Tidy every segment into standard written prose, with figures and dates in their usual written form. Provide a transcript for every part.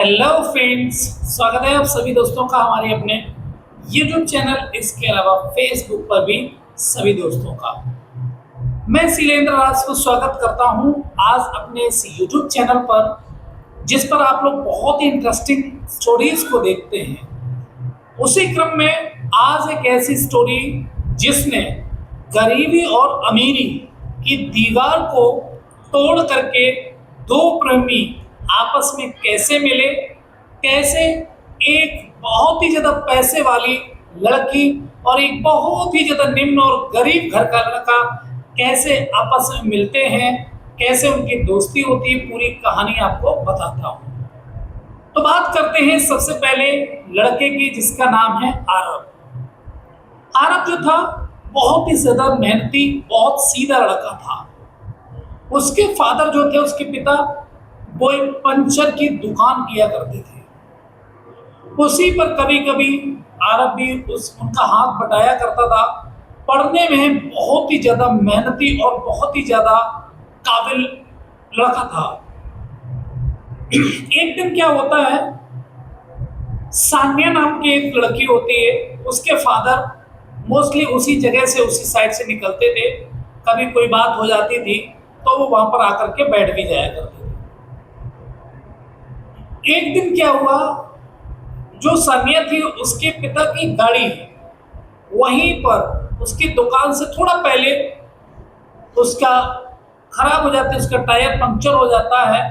Hello friends, स्वागत है आप सभी दोस्तों का हमारे अपने YouTube चैनल, इसके अलावा फेसबुक पर भी सभी दोस्तों का मैं शैलेंद्र राज को स्वागत करता हूं आज अपने इस YouTube चैनल पर, जिस पर आप लोग बहुत ही इंटरेस्टिंग स्टोरीज को देखते हैं। उसी क्रम में आज एक ऐसी स्टोरी जिसने गरीबी और अमीरी की दीवार को तोड़ करके दो प्रेमी आपस में कैसे मिले, कैसे एक बहुत ही ज्यादा पैसे वाली लड़की और एक बहुत ही ज्यादा निम्न और गरीब घर का लड़का कैसे आपस में मिलते हैं, कैसे उनकी दोस्ती होती है, पूरी कहानी आपको बताता हूँ। तो बात करते हैं सबसे पहले लड़के की, जिसका नाम है आरब। आरब जो था बहुत ही ज्यादा मेहनती, बहुत सीधा लड़का था। उसके फादर जो थे, उसके पिता वो एक पंचर की दुकान किया करते थे। उसी पर कभी कभी आरब भी उनका हाथ बटाया करता था। पढ़ने में बहुत ही ज्यादा मेहनती और बहुत ही ज्यादा काबिल लड़का था। एक दिन क्या होता है, सानिया नाम की एक लड़की होती है, उसके फादर मोस्टली उसी जगह से, उसी साइड से निकलते थे। कभी कोई बात हो जाती थी तो वो वहां पर आकर के बैठ भी जाया करते थे। एक दिन क्या हुआ, जो सानिया थी उसके पिता की गाड़ी वहीं पर उसकी दुकान से थोड़ा पहले उसका खराब हो जाता है, उसका टायर पंक्चर हो जाता है।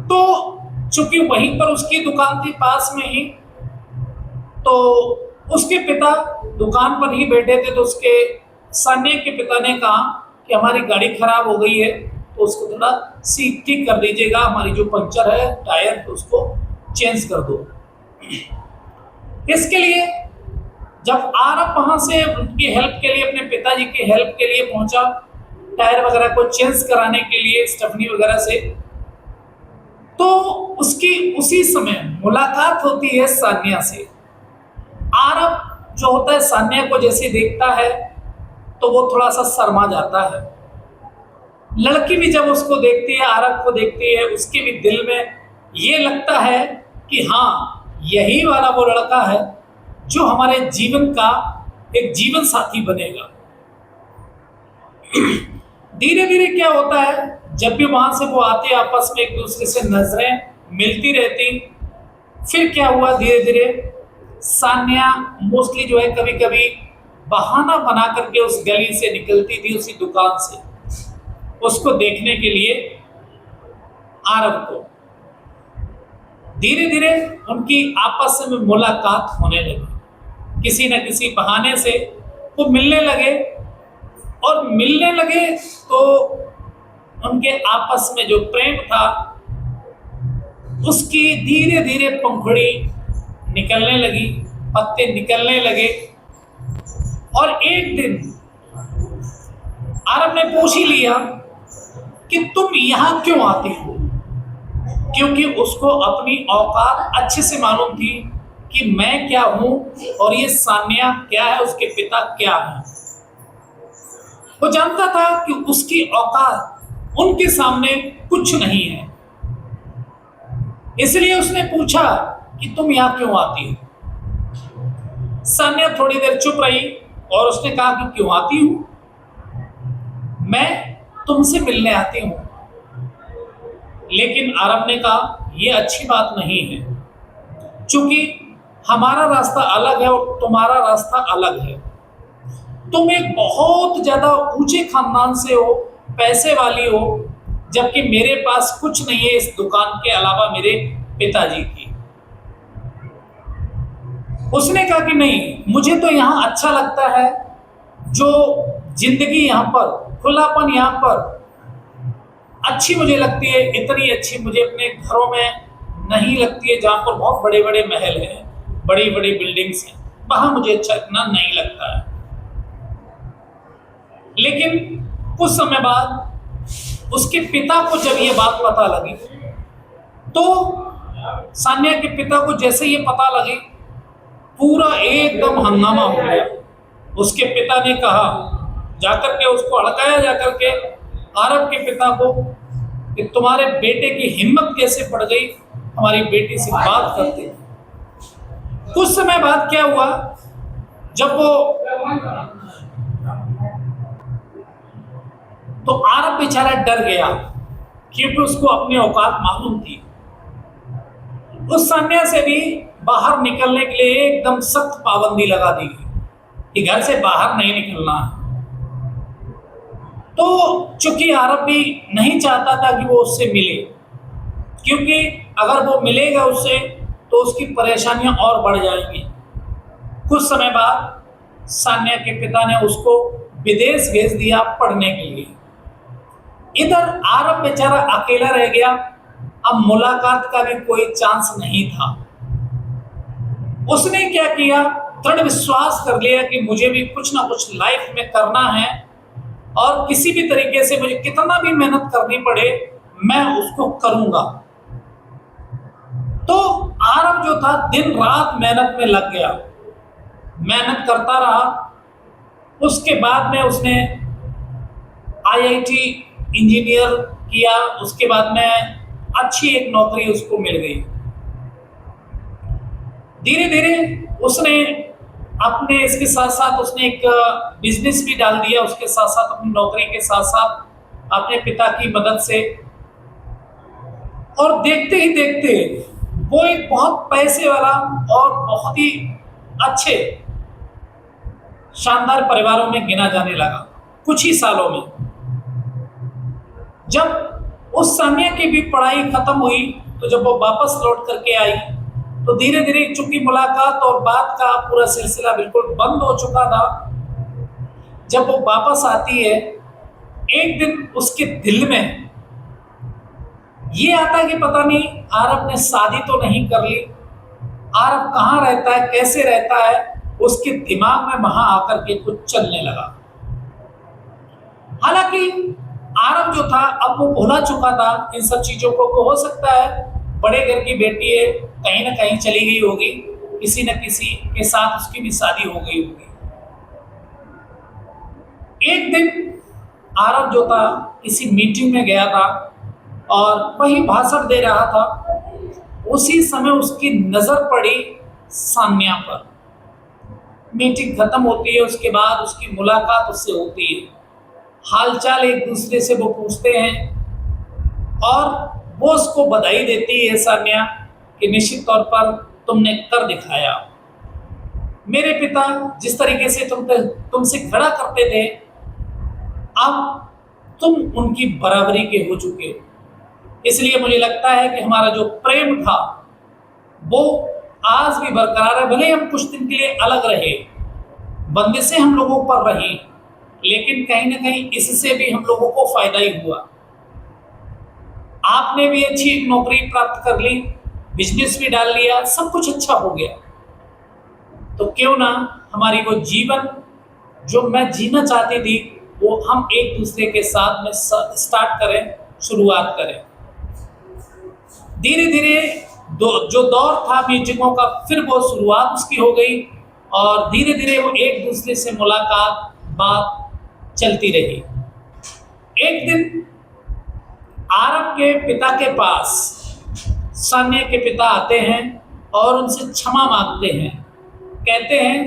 तो चूंकि वहीं पर उसकी दुकान थी पास में ही, तो उसके पिता दुकान पर ही बैठे थे। तो उसके सानिया के पिता ने कहा कि हमारी गाड़ी खराब हो गई है, तो उसको थोड़ा सीट ठीक कर दीजिएगा, हमारी जो पंक्चर है टायर, तो उसको चेंज कर दो। इसके लिए जब आरब वहां से उनकी हेल्प के लिए, अपने पिताजी की हेल्प के लिए पहुंचा, टायर वगैरह को चेंज कराने के लिए स्टेफनी वगैरह से, तो उसकी उसी समय मुलाकात होती है सानिया से। आरब जो होता है सानिया को जैसे देखता है तो वो थोड़ा सा शर्मा जाता है। लड़की भी जब उसको देखती है, आरब को देखती है, उसके भी दिल में ये लगता है कि हाँ, यही वाला वो लड़का है जो हमारे जीवन का एक जीवन साथी बनेगा। धीरे धीरे क्या होता है, जब भी वहां से वो आते आपस में एक दूसरे से नजरें मिलती रहती। फिर क्या हुआ, धीरे धीरे सानिया मोस्टली जो है कभी कभी बहाना बना करके उस गली से निकलती थी, उसी दुकान से, उसको देखने के लिए आरब को। धीरे धीरे उनकी आपस में मुलाकात होने लगी, किसी न किसी बहाने से वो मिलने लगे। और मिलने लगे तो उनके आपस में जो प्रेम था उसकी धीरे धीरे पंखुड़ी निकलने लगी, पत्ते निकलने लगे। और एक दिन आरब ने पूछ ही लिया कि तुम यहां क्यों आते हो, क्योंकि उसको अपनी औकात अच्छे से मालूम थी कि मैं क्या हूं और ये सानिया क्या है, उसके पिता क्या है। वो जानता था कि उसकी औकात उनके सामने कुछ नहीं है। इसलिए उसने पूछा कि तुम यहां क्यों आती हो। सानिया थोड़ी देर चुप रही और उसने कहा कि क्यों आती हूं, मैं तुमसे मिलने आती हूं। लेकिन आरब ने कहा यह अच्छी बात नहीं है, क्योंकि हमारा रास्ता अलग है और तुम्हारा रास्ता अलग है। तुम एक बहुत ज्यादा ऊंचे खानदान से हो, पैसे वाली हो, जबकि मेरे पास कुछ नहीं है इस दुकान के अलावा मेरे पिताजी की। उसने कहा कि नहीं, मुझे तो यहाँ अच्छा लगता है, जो जिंदगी यहाँ पर, खुलापन यहाँ पर अच्छी मुझे लगती है। इतनी अच्छी मुझे अपने घरों में नहीं लगती है, जहाँ पर बहुत बड़े बड़े महल हैं, बड़ी बड़ी बिल्डिंग्स हैं, वहाँ मुझे अच्छा इतना नहीं लगता है। लेकिन कुछ समय बाद उसके पिता को जब ये बात पता लगी, तो सानिया के पिता को जैसे ये पता लगी, पूरा एकदम हंगामा हो गया। उसके पिता ने कहा, जाकर के उसको अड़काया जाकर के आरब के पिता को, कि तुम्हारे बेटे की हिम्मत कैसे पड़ गई हमारी बेटी से बात करते थे। कुछ समय बाद क्या हुआ, जब वो तो आरब बेचारा डर गया क्योंकि उसको अपनी औकात मालूम थी। उस सान्या से भी बाहर निकलने के लिए एकदम सख्त पाबंदी लगा दी गई कि घर से बाहर नहीं निकलना है। तो चूंकि आरब भी नहीं चाहता था कि वो उससे मिले, क्योंकि अगर वो मिलेगा उससे तो उसकी परेशानियां और बढ़ जाएंगी। कुछ समय बाद सान्या के पिता ने उसको विदेश भेज दिया पढ़ने के लिए। इधर आरब बेचारा अकेला रह गया। अब मुलाकात का भी कोई चांस नहीं था। उसने क्या किया, दृढ़ विश्वास कर लिया कि मुझे भी कुछ ना कुछ लाइफ में करना है और किसी भी तरीके से मुझे कितना भी मेहनत करनी पड़े मैं उसको करूंगा। तो आरब जो था दिन रात मेहनत में लग गया, मेहनत करता रहा। उसके बाद में उसने आईआईटी इंजीनियर किया। उसके बाद में अच्छी एक नौकरी उसको मिल गई। धीरे धीरे उसने अपने इसके साथ साथ उसने एक बिजनेस भी डाल दिया, उसके साथ साथ अपनी नौकरी के साथ साथ अपने पिता की मदद से। और देखते ही देखते वो एक बहुत पैसे वाला और बहुत ही अच्छे शानदार परिवारों में गिना जाने लगा कुछ ही सालों में। जब उस सान्या की भी पढ़ाई खत्म हुई तो जब वो वापस लौट करके आई तो धीरे धीरे चूंकि मुलाकात और बात का पूरा सिलसिला बिल्कुल बंद हो चुका था। जब वो वापस आती है, एक दिन उसके दिल में ये आता कि पता नहीं आरब ने शादी तो नहीं कर ली, आरब कहाँ रहता है, कैसे रहता है। उसके दिमाग में वहां आकर के कुछ चलने लगा। हालांकि आरब जो था अब वो भुला चुका था इन सब चीजों को। हो सकता है बड़े घर की बेटी है, कहीं ना कहीं चली गई होगी, किसी न किसी के साथ उसकी भी शादी हो गई होगी। एक दिन आरब जो था किसी मीटिंग में गया था और वही भाषण दे रहा था। उसी समय उसकी नजर पड़ी सान्या पर। मीटिंग खत्म होती है, उसके बाद उसकी मुलाकात उससे होती है। हालचाल एक दूसरे से वो पूछते हैं और वो उसको बधाई देती है सान्या कि निश्चित तौर पर तुमने कर दिखाया। मेरे पिता जिस तरीके से तुमसे खड़ा करते थे, अब तुम उनकी बराबरी के हो चुके हो। इसलिए मुझे लगता है कि हमारा जो प्रेम था वो आज भी बरकरार है। भले हम कुछ दिन के लिए अलग रहे, बंदिशें हम लोगों पर रही, लेकिन कहीं ना कहीं इससे भी हम लोगों को फायदा ही हुआ। आपने भी अच्छी नौकरी प्राप्त कर ली, बिजनेस भी डाल लिया, सब कुछ अच्छा हो गया। तो क्यों ना हमारी वो जीवन जो मैं जीना चाहती थी वो हम एक दूसरे के साथ में स्टार्ट करें, शुरुआत करें। धीरे धीरे जो दौर था मीटिंगों का, फिर वो शुरुआत उसकी हो गई और धीरे धीरे वो एक दूसरे से मुलाकात बात चलती रही। एक दिन आरब के पिता के पास सान्या के पिता आते हैं और उनसे क्षमा मांगते हैं। कहते हैं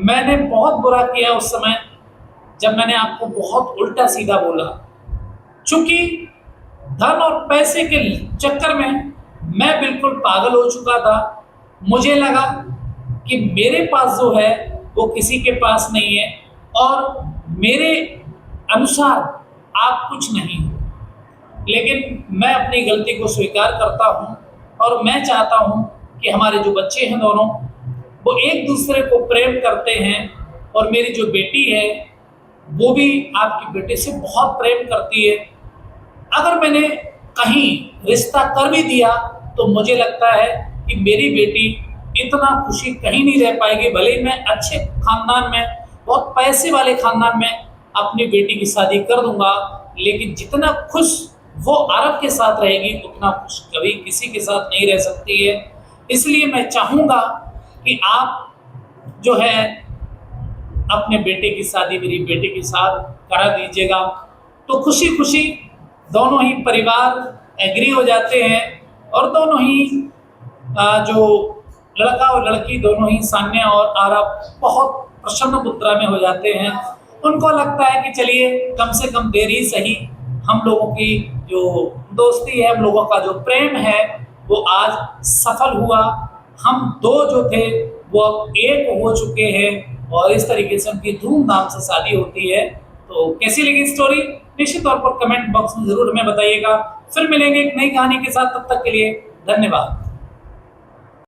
मैंने बहुत बुरा किया उस समय जब मैंने आपको बहुत उल्टा सीधा बोला। चूंकि धन और पैसे के चक्कर में मैं बिल्कुल पागल हो चुका था। मुझे लगा कि मेरे पास जो है वो किसी के पास नहीं है और मेरे अनुसार आप कुछ नहीं हो। लेकिन मैं अपनी गलती को स्वीकार करता हूँ और मैं चाहता हूँ कि हमारे जो बच्चे हैं दोनों वो एक दूसरे को प्रेम करते हैं और मेरी जो बेटी है वो भी आपकी बेटे से बहुत प्रेम करती है। अगर मैंने कहीं रिश्ता कर भी दिया तो मुझे लगता है कि मेरी बेटी इतना खुशी कहीं नहीं रह पाएगी। भले ही मैं अच्छे खानदान में, बहुत पैसे वाले खानदान में अपनी बेटी की शादी कर दूंगा, लेकिन जितना खुश वो अरब के साथ रहेगी उतना खुश कभी किसी के साथ नहीं रह सकती है। इसलिए मैं चाहूँगा कि आप जो है अपने बेटे की शादी मेरी बेटे के साथ करा दीजिएगा। तो खुशी खुशी दोनों ही परिवार एग्री हो जाते हैं और दोनों ही जो लड़का और लड़की दोनों ही सान्या और आरव बहुत प्रसन्न मुद्रा में हो जाते हैं। उनको लगता है कि चलिए कम से कम देर ही सही, हम लोगों की जो दोस्ती है, हम लोगों का जो प्रेम है वो आज सफल हुआ। हम दो जो थे वो अब एक हो चुके हैं और इस तरीके से उनकी धूमधाम से शादी होती है। तो कैसी लगी स्टोरी निश्चित तौर पर कमेंट बॉक्स में जरूर हमें बताइएगा। फिर मिलेंगे एक नई कहानी के साथ, तब तक के लिए धन्यवाद।